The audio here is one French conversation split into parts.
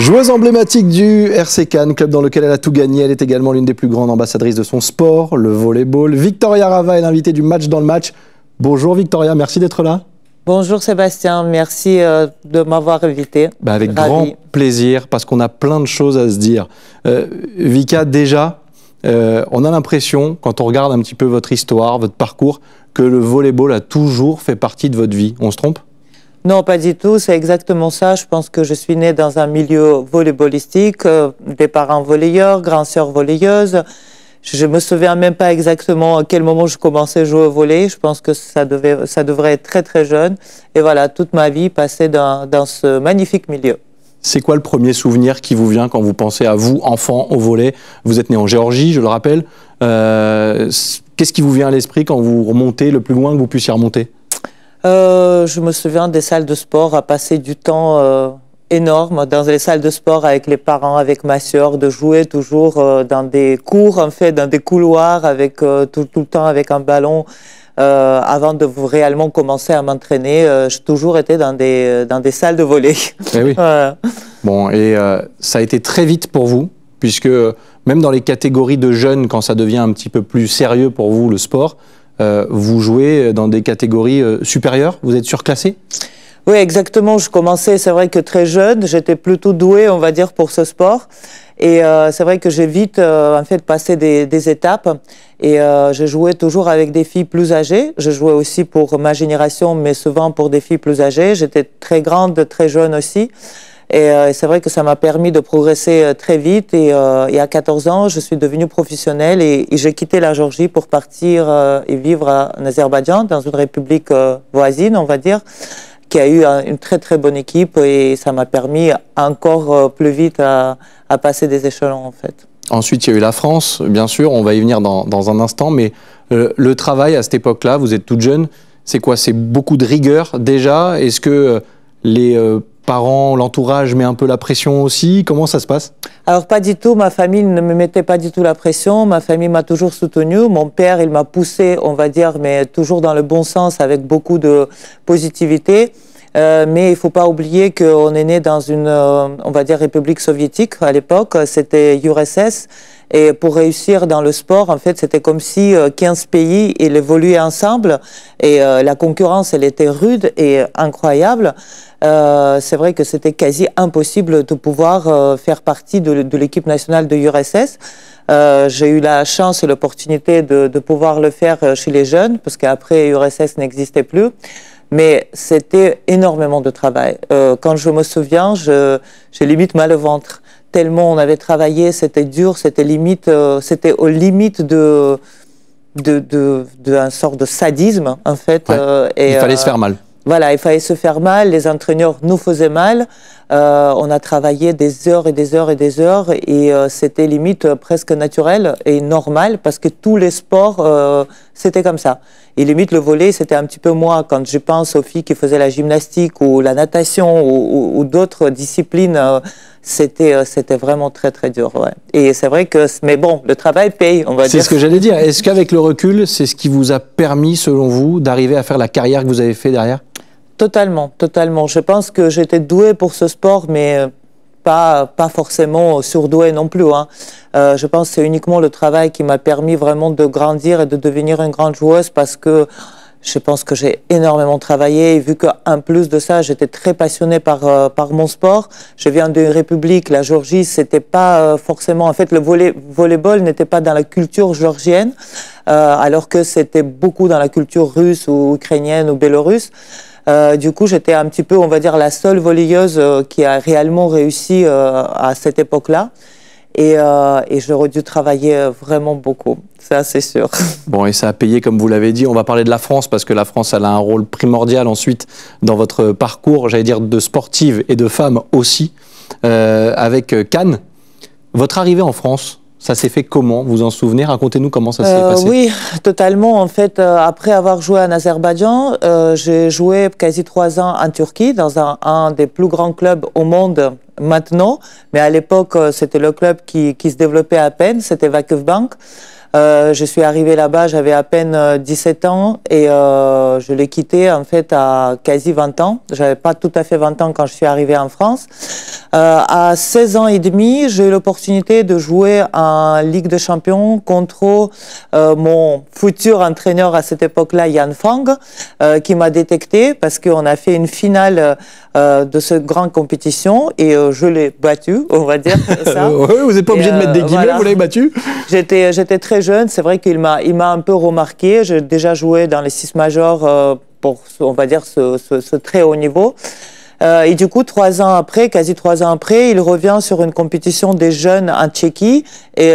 Joueuse emblématique du RC Cannes, club dans lequel elle a tout gagné. Elle est également l'une des plus grandes ambassadrices de son sport, le volleyball. Victoria Rava est l'invitée du match dans le match. Bonjour Victoria, merci d'être là. Bonjour Sébastien, merci de m'avoir invité. Avec grand plaisir, parce qu'on a plein de choses à se dire. Vika, déjà, on a l'impression, quand on regarde un petit peu votre histoire, votre parcours, que le volleyball a toujours fait partie de votre vie. On se trompe ? Non, pas du tout, c'est exactement ça. Je pense que je suis née dans un milieu volleyballistique, des parents volleyeurs, grand-sœur volleyeuse. Je me souviens même pas exactement à quel moment je commençais à jouer au volley. Je pense que ça devrait être très très jeune. Et voilà, toute ma vie passée dans ce magnifique milieu. C'est quoi le premier souvenir qui vous vient quand vous pensez à vous, enfant, au volley? Vous êtes né en Géorgie, je le rappelle. Qu'est-ce qui vous vient à l'esprit quand vous remontez le plus loin que vous puissiez remonter? Je me souviens des salles de sport, à passer du temps énorme dans les salles de sport avec les parents, avec ma sœur, de jouer toujours dans des cours, en fait, dans des couloirs, avec tout le temps avec un ballon. Avant de réellement commencer à m'entraîner, j'ai toujours été dans des salles de volley. Eh oui. Bon, et ça a été très vite pour vous, puisque même dans les catégories de jeunes, quand ça devient un petit peu plus sérieux pour vous, le sport, vous jouez dans des catégories supérieures, vous êtes surclassé? Oui, exactement. Je commençais, c'est vrai que très jeune, j'étais plutôt douée, on va dire, pour ce sport. Et c'est vrai que j'ai vite, en fait, passé des étapes. Et j'ai joué toujours avec des filles plus âgées. Je jouais aussi pour ma génération, mais souvent pour des filles plus âgées. J'étais très grande, très jeune aussi. Et c'est vrai que ça m'a permis de progresser très vite. Et à 14 ans, je suis devenue professionnelle et j'ai quitté la Géorgie pour partir et vivre en Azerbaïdjan, dans une république voisine, on va dire, qui a eu une très très bonne équipe. Et ça m'a permis encore plus vite à passer des échelons, en fait. Ensuite, il y a eu la France, bien sûr, on va y venir dans un instant. Mais le travail à cette époque-là, vous êtes toute jeune, c'est quoi? C'est beaucoup de rigueur déjà? Est-ce que les parents, l'entourage met un peu la pression aussi? Comment ça se passe? Alors pas du tout, ma famille ne me mettait pas du tout la pression, ma famille m'a toujours soutenue, mon père il m'a poussé, on va dire, mais toujours dans le bon sens, avec beaucoup de positivité. Mais il ne faut pas oublier qu'on est né dans une, on va dire, république soviétique à l'époque, c'était URSS. Et pour réussir dans le sport, en fait, c'était comme si 15 pays ils évoluaient ensemble et la concurrence, elle était rude et incroyable. C'est vrai que c'était quasi impossible de pouvoir faire partie de l'équipe nationale de l'URSS. J'ai eu la chance et l'opportunité de pouvoir le faire chez les jeunes, parce qu'après, l'URSS n'existait plus. Mais c'était énormément de travail. Quand je me souviens, j'ai limite mal au ventre. Tellement on avait travaillé, c'était dur, c'était limite, c'était aux limites d'un sort de sadisme, en fait. Ouais. Il fallait se faire mal. Voilà, il fallait se faire mal, les entraîneurs nous faisaient mal, on a travaillé des heures et des heures et des heures et c'était limite presque naturel et normal parce que tous les sports, c'était comme ça. Et limite le volley, c'était un petit peu moi, quand je pense aux filles qui faisaient la gymnastique ou la natation ou d'autres disciplines, c'était vraiment très très dur. Ouais. Et c'est vrai que, mais bon, le travail paye, on va dire. C'est ce que j'allais dire. Est-ce qu'avec le recul, c'est ce qui vous a permis, selon vous, d'arriver à faire la carrière que vous avez fait derrière? Totalement, totalement. Je pense que j'étais douée pour ce sport, mais pas forcément surdouée non plus. Hein. Je pense que c'est uniquement le travail qui m'a permis vraiment de grandir et de devenir une grande joueuse parce que je pense que j'ai énormément travaillé et vu qu'en plus de ça, j'étais très passionnée par mon sport. Je viens d'une république, la Géorgie, c'était pas forcément... En fait, le volleyball n'était pas dans la culture géorgienne, alors que c'était beaucoup dans la culture russe ou ukrainienne ou bélorusse. Du coup, j'étais un petit peu, on va dire, la seule volleyeuse qui a réellement réussi à cette époque-là. Et j'aurais dû travailler vraiment beaucoup, ça c'est sûr. Bon, et ça a payé comme vous l'avez dit. On va parler de la France parce que la France elle a un rôle primordial ensuite dans votre parcours, j'allais dire de sportive et de femme aussi, avec Cannes. Votre arrivée en France, ça s'est fait comment? Vous en souvenez? Racontez-nous comment ça s'est passé. Oui, totalement. En fait, après avoir joué en Azerbaïdjan, j'ai joué quasi 3 ans en Turquie, dans un des plus grands clubs au monde maintenant. Mais à l'époque, c'était le club qui se développait à peine, c'était Vakıfbank. Je suis arrivée là-bas, j'avais à peine 17 ans et je l'ai quitté en fait à quasi 20 ans. J'avais pas tout à fait 20 ans quand je suis arrivée en France. À 16 ans et demi, j'ai eu l'opportunité de jouer en Ligue des Champions contre mon futur entraîneur à cette époque-là, Yan Fang, qui m'a détecté parce qu'on a fait une finale de cette grande compétition et je l'ai battu, on va dire ça. Oui, vous n'êtes pas obligé de mettre des guillemets, voilà. Vous l'avez battu. J'étais très jeune, c'est vrai qu'il m'a un peu remarqué. J'ai déjà joué dans les 6 majors pour, on va dire, ce très haut niveau. Et du coup, 3 ans après, quasi 3 ans après, il revient sur une compétition des jeunes en Tchéquie et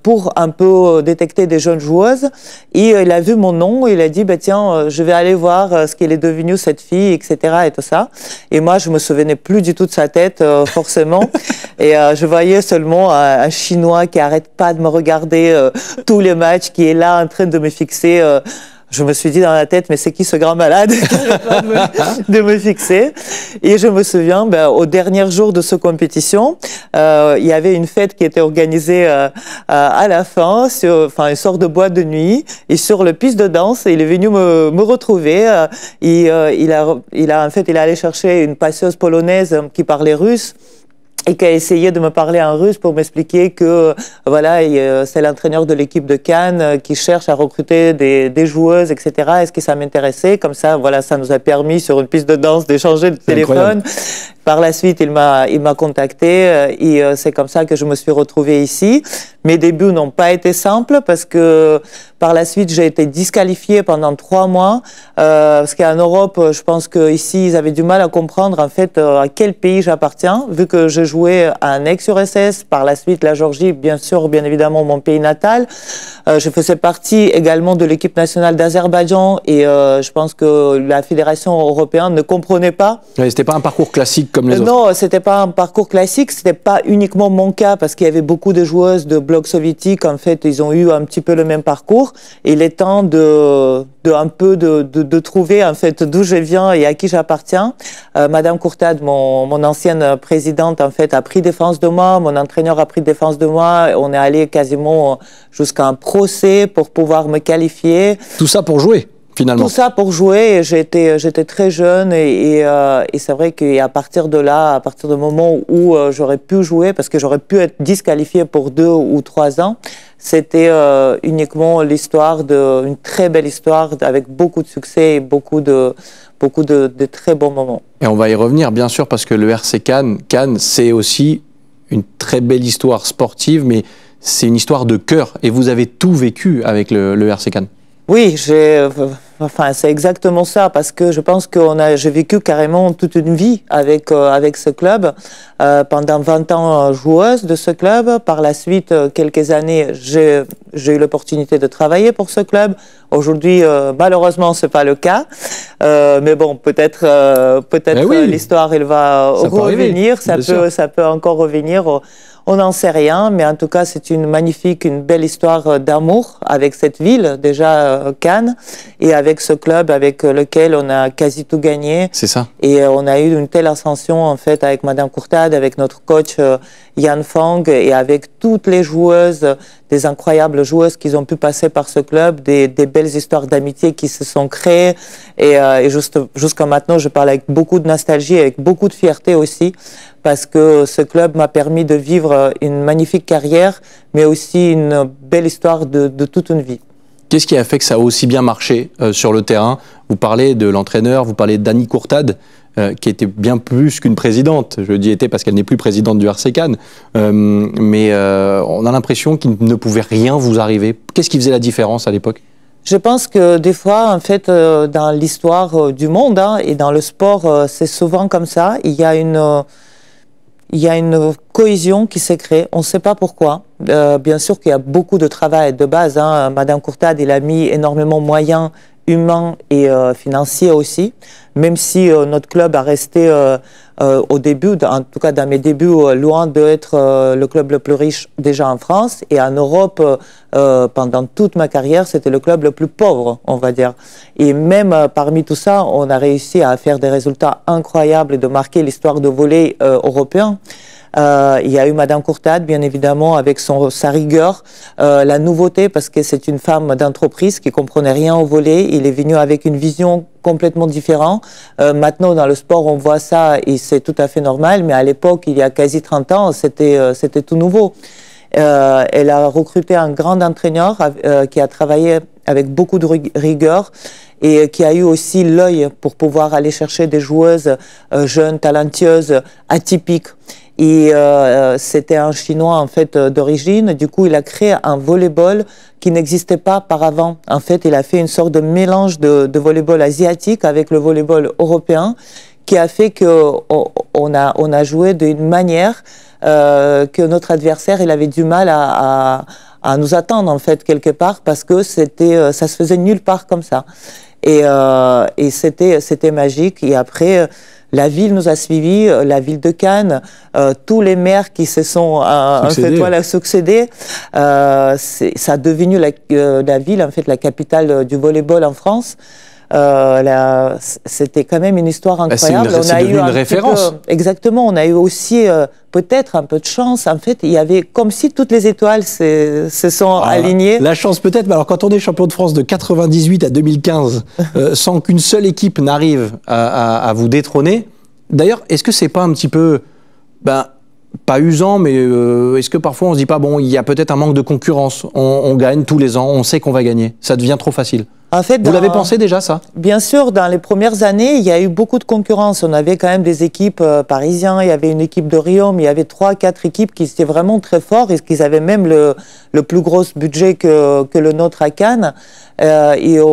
pour un peu détecter des jeunes joueuses. Et il a vu mon nom, il a dit bah tiens, je vais aller voir ce qu'elle est devenue cette fille, etc. et tout ça. Et moi, je me souvenais plus du tout de sa tête, forcément. Et je voyais seulement un Chinois qui arrête pas de me regarder tous les matchs, qui est là en train de me fixer. Je me suis dit dans la tête, mais c'est qui ce grand malade qui arrête pas de me fixer? Et je me souviens, au dernier jour de cette compétition, il y avait une fête qui était organisée à la fin, une sorte de boîte de nuit. Et sur le piste de danse, il est venu me retrouver. Il est allé chercher une passeuse polonaise qui parlait russe. Et qui a essayé de me parler en russe pour m'expliquer que voilà, c'est l'entraîneur de l'équipe de Cannes qui cherche à recruter des joueuses, etc. Est-ce que ça m'intéressait? Comme ça, voilà, ça nous a permis sur une piste de danse d'échanger de téléphone. Incroyable. Par la suite, il m'a contacté et c'est comme ça que je me suis retrouvée ici. Mes débuts n'ont pas été simples parce que par la suite, j'ai été disqualifiée pendant 3 mois parce qu'en Europe, je pense qu'ici, ils avaient du mal à comprendre en fait à quel pays j'appartiens, vu que je jouais à Aix-sur-SS, par la suite la Géorgie, bien évidemment mon pays natal. Je faisais partie également de l'équipe nationale d'Azerbaïdjan et je pense que la fédération européenne ne comprenait pas. Oui, c'était pas un parcours classique comme les autres. Non, c'était pas un parcours classique, c'était pas uniquement mon cas parce qu'il y avait beaucoup de joueuses de bloc soviétique, en fait, ils ont eu un petit peu le même parcours. Et il est temps de trouver en fait d'où je viens et à qui j'appartiens. Madame Courtade, mon ancienne présidente, en fait, a pris défense de moi. Mon entraîneur a pris défense de moi. On est allé quasiment jusqu'à un procès pour pouvoir me qualifier. Tout ça pour jouer, finalement. Tout ça pour jouer. J'étais très jeune et c'est vrai qu'à partir de là, à partir du moment où j'aurais pu jouer, parce que j'aurais pu être disqualifiée pour 2 ou 3 ans, c'était uniquement une très belle histoire avec beaucoup de succès et beaucoup de très bons moments. Et on va y revenir, bien sûr, parce que le RC Cannes, c'est aussi une très belle histoire sportive, mais c'est une histoire de cœur. Et vous avez tout vécu avec le RC Cannes. Oui, c'est exactement ça, parce que je pense que j'ai vécu carrément toute une vie avec ce club. Pendant 20 ans joueuse de ce club. Par la suite, quelques années, j'ai eu l'opportunité de travailler pour ce club. Aujourd'hui, malheureusement, c'est pas le cas. Mais bon, peut-être oui, l'histoire, elle va revenir. Ça peut encore revenir. On n'en sait rien, mais en tout cas, c'est une belle histoire d'amour avec cette ville, déjà Cannes, et avec ce club avec lequel on a quasi tout gagné. C'est ça. Et on a eu une telle ascension, en fait, avec Madame Courtade, avec notre coach Yan Fang, et avec toutes les joueuses, des incroyables joueuses qui ont pu passer par ce club, des belles histoires d'amitié qui se sont créées. Et jusqu'à maintenant, je parle avec beaucoup de nostalgie, avec beaucoup de fierté aussi, parce que ce club m'a permis de vivre une magnifique carrière, mais aussi une belle histoire de toute une vie. Qu'est-ce qui a fait que ça a aussi bien marché sur le terrain? Vous parlez de l'entraîneur, vous parlez d'Annie Courtade, qui était bien plus qu'une présidente. Je dis était parce qu'elle n'est plus présidente du RC Cannes. Mais on a l'impression qu'il ne pouvait rien vous arriver. Qu'est-ce qui faisait la différence à l'époque? Je pense que des fois, en fait, dans l'histoire du monde et dans le sport, c'est souvent comme ça. Il y a une cohésion qui s'est créée. On ne sait pas pourquoi. Bien sûr qu'il y a beaucoup de travail de base. Madame Courtade, elle a mis énormément de moyens humains et financiers aussi. Même si notre club a resté au début, en tout cas dans mes débuts, loin d'être le club le plus riche déjà en France. Et en Europe, pendant toute ma carrière, c'était le club le plus pauvre, on va dire. Et même parmi tout ça, on a réussi à faire des résultats incroyables et de marquer l'histoire de volley européen. Il y a eu Madame Courtade, bien évidemment, avec sa rigueur. La nouveauté, parce que c'est une femme d'entreprise qui comprenait rien au volley. Il est venu avec une vision complètement différente. Maintenant, dans le sport, on voit ça et c'est tout à fait normal. Mais à l'époque, il y a quasi 30 ans, c'était tout nouveau. Elle a recruté un grand entraîneur qui a travaillé avec beaucoup de rigueur et qui a eu aussi l'œil pour pouvoir aller chercher des joueuses jeunes, talentueuses, atypiques. Et c'était un Chinois en fait d'origine. Du coup, il a créé un volleyball qui n'existait pas auparavant. En fait, il a fait une sorte de mélange de volleyball asiatique avec le volleyball européen, qui a fait que on a joué d'une manière que notre adversaire il avait du mal à nous attendre en fait quelque part, parce que ça se faisait nulle part comme ça. Et c'était magique. Et après, la ville nous a suivis, la ville de Cannes, tous les maires qui se sont succédé. Ça a devenu la ville, en fait, la capitale du volleyball en France. C'était quand même une histoire incroyable. On a eu une référence. Exactement. On a eu aussi peut-être un peu de chance. En fait, il y avait comme si toutes les étoiles se sont alignées. La chance peut-être, mais alors quand on est champion de France de 98 à 2015, sans qu'une seule équipe n'arrive à vous détrôner. D'ailleurs, est-ce que c'est pas un petit peu, pas usant, mais est-ce que parfois on se dit pas, bon, il y a peut-être un manque de concurrence, on gagne tous les ans, on sait qu'on va gagner, ça devient trop facile. En fait, vous l'avez pensé déjà, ça? Bien sûr, dans les premières années, il y a eu beaucoup de concurrence. On avait quand même des équipes parisiennes, il y avait une équipe de Riom, il y avait 3-4 équipes qui étaient vraiment très fortes et qui avaient même le plus gros budget que le nôtre à Cannes. Il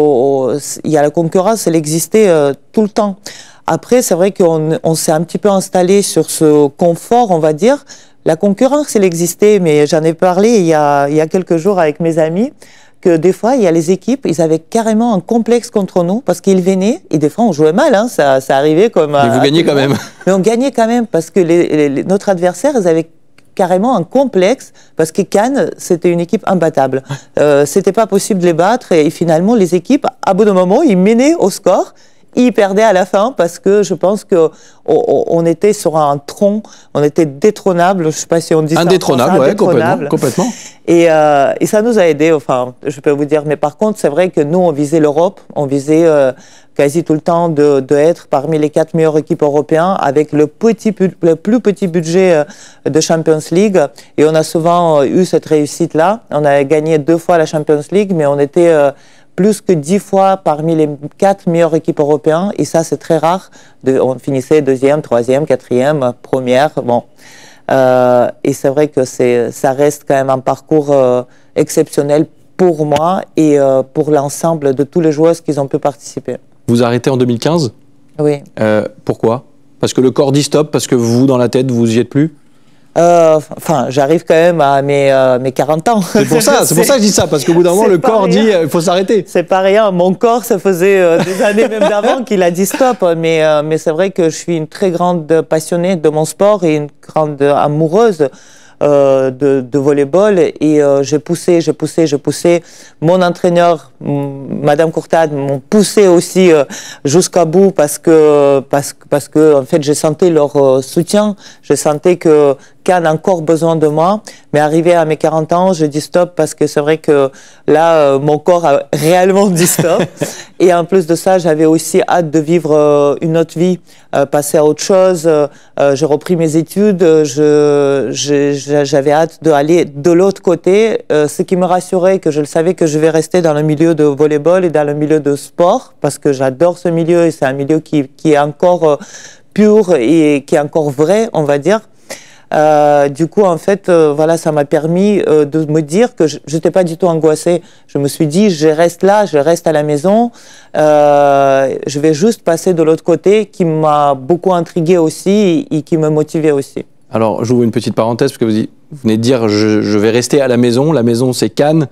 y a la concurrence, elle existait tout le temps. Après, c'est vrai qu'on s'est un petit peu installé sur ce confort, on va dire. La concurrence, elle existait, mais j'en ai parlé il y a quelques jours avec mes amis, que des fois, il y a les équipes, ils avaient carrément un complexe contre nous, parce qu'ils venaient, et des fois, on jouait mal, hein, ça arrivait comme... Mais vous gagnez quand même. Mais on gagnait quand même, parce que notre adversaire, ils avaient carrément un complexe, parce que Cannes, c'était une équipe imbattable. C'était pas possible de les battre, et finalement, les équipes, à bout d'un moment, ils menaient au score, ils perdaient à la fin parce que je pense que on était sur un tronc, on était détrônable. Je sais pas si on dit ça. Indétrônable, ouais, complètement. Et ça nous a aidés. Enfin, je peux vous dire. Mais par contre, c'est vrai que nous, on visait l'Europe, on visait quasi tout le temps de être parmi les 4 meilleures équipes européennes avec le plus petit budget de Champions League. Et on a souvent eu cette réussite-là. On a gagné 2 fois la Champions League, mais on était plus que 10 fois parmi les 4 meilleures équipes européennes, et ça c'est très rare. On finissait 2e, 3e, 4e, première, bon. Et c'est vrai que ça reste quand même un parcours exceptionnel pour moi et pour l'ensemble de tous les joueurs qui ont pu participer. Vous arrêtez en 2015? Oui. Pourquoi? Parce que le corps dit stop, parce que vous, dans la tête, vous y êtes plus? Enfin, j'arrive quand même à mes 40 ans. C'est pour ça que je dis ça, parce qu'au bout d'un moment, le corps dit il faut s'arrêter. C'est pas rien. Mon corps, ça faisait des années même d'avant qu'il a dit stop. Mais c'est vrai que je suis une très grande passionnée de mon sport et une grande amoureuse de volleyball, et j'ai poussé. Mon entraîneur, Madame Courtade, m'ont poussé aussi jusqu'à bout parce que en fait, j'ai senti leur soutien. Je sentais que Cannes a encore besoin de moi, mais arrivé à mes 40 ans, je dis stop parce que c'est vrai que là, mon corps a réellement dit stop. Et en plus de ça, j'avais aussi hâte de vivre une autre vie, passer à autre chose. J'ai repris mes études, j'avais hâte d'aller de l'autre côté, ce qui me rassurait, que je le savais que je vais rester dans le milieu de volleyball et dans le milieu de sport, parce que j'adore ce milieu et c'est un milieu qui est encore pur et qui est encore vrai, on va dire. Du coup, en fait, voilà, ça m'a permis de me dire que je n'étais pas du tout angoissée. Je me suis dit, je reste là, je reste à la maison, je vais juste passer de l'autre côté, qui m'a beaucoup intriguée aussi et qui me motivait aussi. Alors, j'ouvre une petite parenthèse, parce que vous venez de dire, je vais rester à la maison. La maison, c'est Cannes,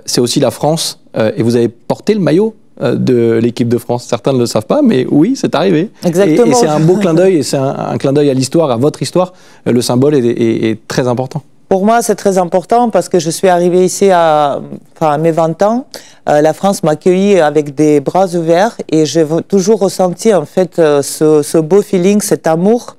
c'est aussi la France, et vous avez porté le maillot de l'équipe de France. Certains ne le savent pas, mais oui, c'est arrivé. Exactement. Et c'est un beau clin d'œil, et c'est un clin d'œil à l'histoire, à votre histoire. Le symbole est très important. Pour moi, c'est très important parce que je suis arrivée ici à mes 20 ans. La France m'a accueilli avec des bras ouverts et j'ai toujours ressenti en fait ce beau feeling, cet amour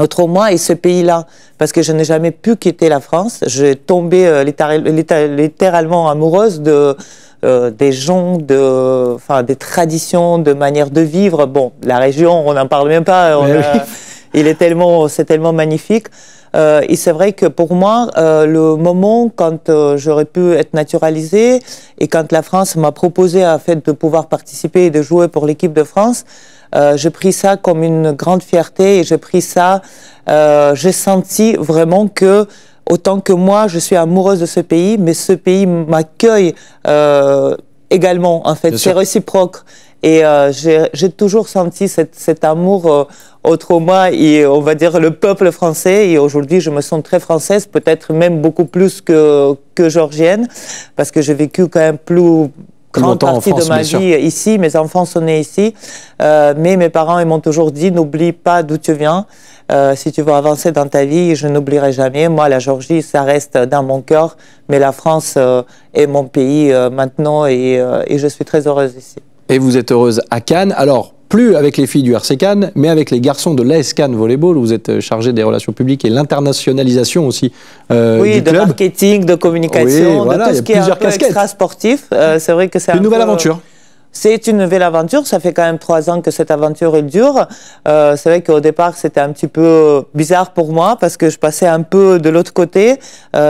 autrement, et ce pays-là, parce que je n'ai jamais pu quitter la France. J'ai tombé littéralement amoureuse des gens, des traditions, de manière de vivre. Bon, la région, on n'en parle même pas. C'est tellement magnifique. Et c'est vrai que pour moi, le moment quand j'aurais pu être naturalisée et quand la France m'a proposé en fait de pouvoir participer et de jouer pour l'équipe de France, j'ai pris ça comme une grande fierté et j'ai senti vraiment que autant que moi, je suis amoureuse de ce pays, mais ce pays m'accueille également. En fait, c'est réciproque. Et j'ai toujours senti cet amour entre moi et, on va dire, le peuple français. Et aujourd'hui, je me sens très française, peut-être même beaucoup plus que georgienne, parce que j'ai vécu quand même plus grande partie de ma vie ici. Mes enfants sont nés ici. Mais mes parents, ils m'ont toujours dit, n'oublie pas d'où tu viens. Si tu veux avancer dans ta vie, je n'oublierai jamais. Moi, la Géorgie, ça reste dans mon cœur. Mais la France est mon pays maintenant et je suis très heureuse ici. Et vous êtes heureuse à Cannes. Alors, plus avec les filles du RC Cannes, mais avec les garçons de l'AS Cannes Volleyball. Vous êtes chargé des relations publiques et l'internationalisation aussi du club. De marketing, de communication, de tout ce qui est un peu extra sportif. C'est vrai que c'est une nouvelle aventure. C'est une nouvelle aventure. Ça fait quand même 3 ans que cette aventure est dure. C'est vrai qu'au départ, c'était un petit peu bizarre pour moi parce que je passais un peu de l'autre côté.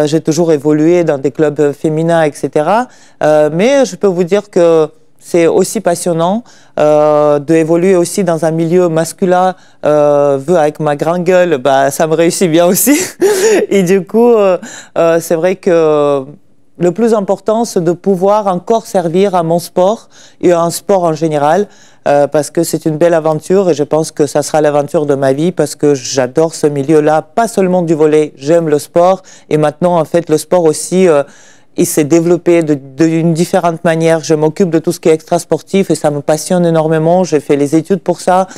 J'ai toujours évolué dans des clubs féminins, etc. Mais je peux vous dire que c'est aussi passionnant d'évoluer aussi dans un milieu masculin. Vu avec ma grande gueule, bah, ça me réussit bien aussi. Et du coup, c'est vrai que le plus important, c'est de pouvoir encore servir à mon sport et à un sport en général, parce que c'est une belle aventure et je pense que ça sera l'aventure de ma vie parce que j'adore ce milieu-là, pas seulement du volley, j'aime le sport et maintenant, en fait, le sport aussi, il s'est développé d'une différente manière. Je m'occupe de tout ce qui est extra-sportif et ça me passionne énormément. J'ai fait les études pour ça.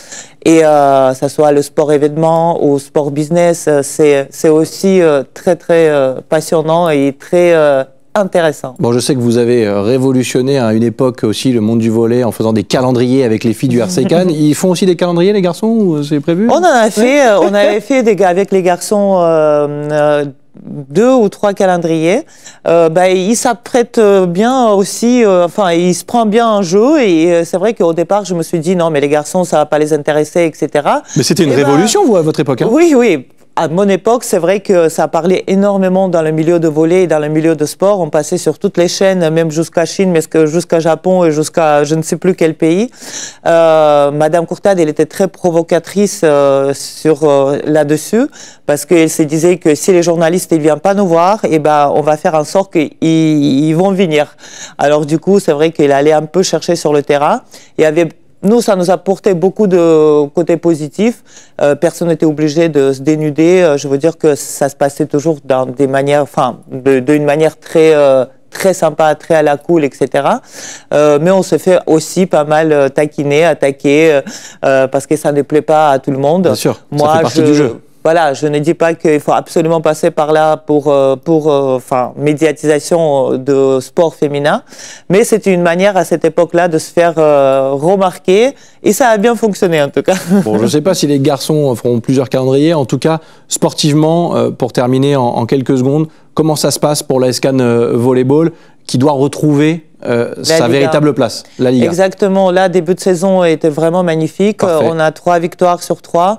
Et ça soit le sport événement ou sport business, c'est aussi très, très passionnant et très intéressant. Bon, je sais que vous avez révolutionné à une époque aussi le monde du volley en faisant des calendriers avec les filles du RC Cannes. Ils font aussi des calendriers, les garçons, ou c'est prévu? On en a fait, on avait fait avec les garçons 2 ou 3 calendriers. Il s'apprête bien aussi, il se prend bien en jeu et c'est vrai qu'au départ, je me suis dit non, mais les garçons, ça va pas les intéresser, etc. Mais c'était une révolution, vous, à votre époque, hein? Oui, oui. À mon époque, c'est vrai que ça parlait énormément dans le milieu de volley et dans le milieu de sport. On passait sur toutes les chaînes, même jusqu'à Chine, mais jusqu'à Japon et jusqu'à je ne sais plus quel pays. Madame Courtade, elle était très provocatrice là-dessus parce qu'elle se disait que si les journalistes ne viennent pas nous voir, on va faire en sorte qu'ils vont venir. Alors du coup, c'est vrai qu'elle allait un peu chercher sur le terrain. Nous, ça nous a apporté beaucoup de côtés positifs. Personne n'était obligé de se dénuder. Je veux dire que ça se passait toujours dans des manières, d'une manière très sympa, très à la cool, etc. Mais on se fait aussi pas mal taquiner, attaquer, parce que ça ne plaît pas à tout le monde. Bien sûr, ça fait partie du jeu. Voilà, je ne dis pas qu'il faut absolument passer par là pour médiatisation de sport féminin, mais c'était une manière à cette époque-là de se faire remarquer et ça a bien fonctionné en tout cas. Bon, je ne sais pas si les garçons feront plusieurs calendriers, en tout cas sportivement, pour terminer en quelques secondes, comment ça se passe pour l'AS Cannes Volleyball qui doit retrouver sa véritable place, la Liga. Exactement, là, début de saison était vraiment magnifique. On a 3 victoires sur 3.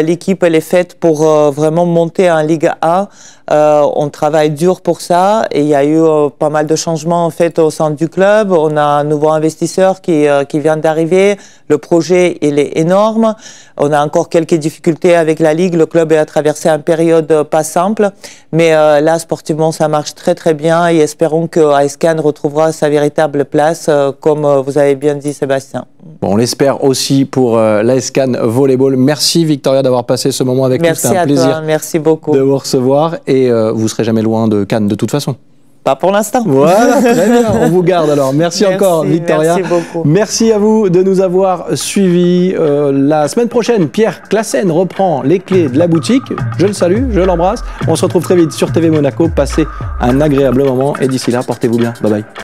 L'équipe, elle est faite pour vraiment monter en Liga A. On travaille dur pour ça et il y a eu pas mal de changements en fait au sein du club. On a un nouveau investisseur qui vient d'arriver. Le projet, il est énorme. On a encore quelques difficultés avec la Ligue. Le club a traversé une période pas simple. Mais là, sportivement, ça marche très très bien et espérons que AS Cannes retrouvera sa véritable place, comme vous avez bien dit, Sébastien. Bon, on l'espère aussi pour l'AS Cannes Volleyball. Merci Victoria d'avoir passé ce moment avec nous. C'était un plaisir. Toi, merci beaucoup de vous recevoir et vous serez jamais loin de Cannes de toute façon. Pas pour l'instant. Voilà, très bien, on vous garde alors. Merci encore Victoria. Merci beaucoup. Merci à vous de nous avoir suivis. La semaine prochaine, Pierre Classen reprend les clés de la boutique. Je le salue, je l'embrasse. On se retrouve très vite sur TV Monaco. Passez un agréable moment et d'ici là, portez-vous bien. Bye bye.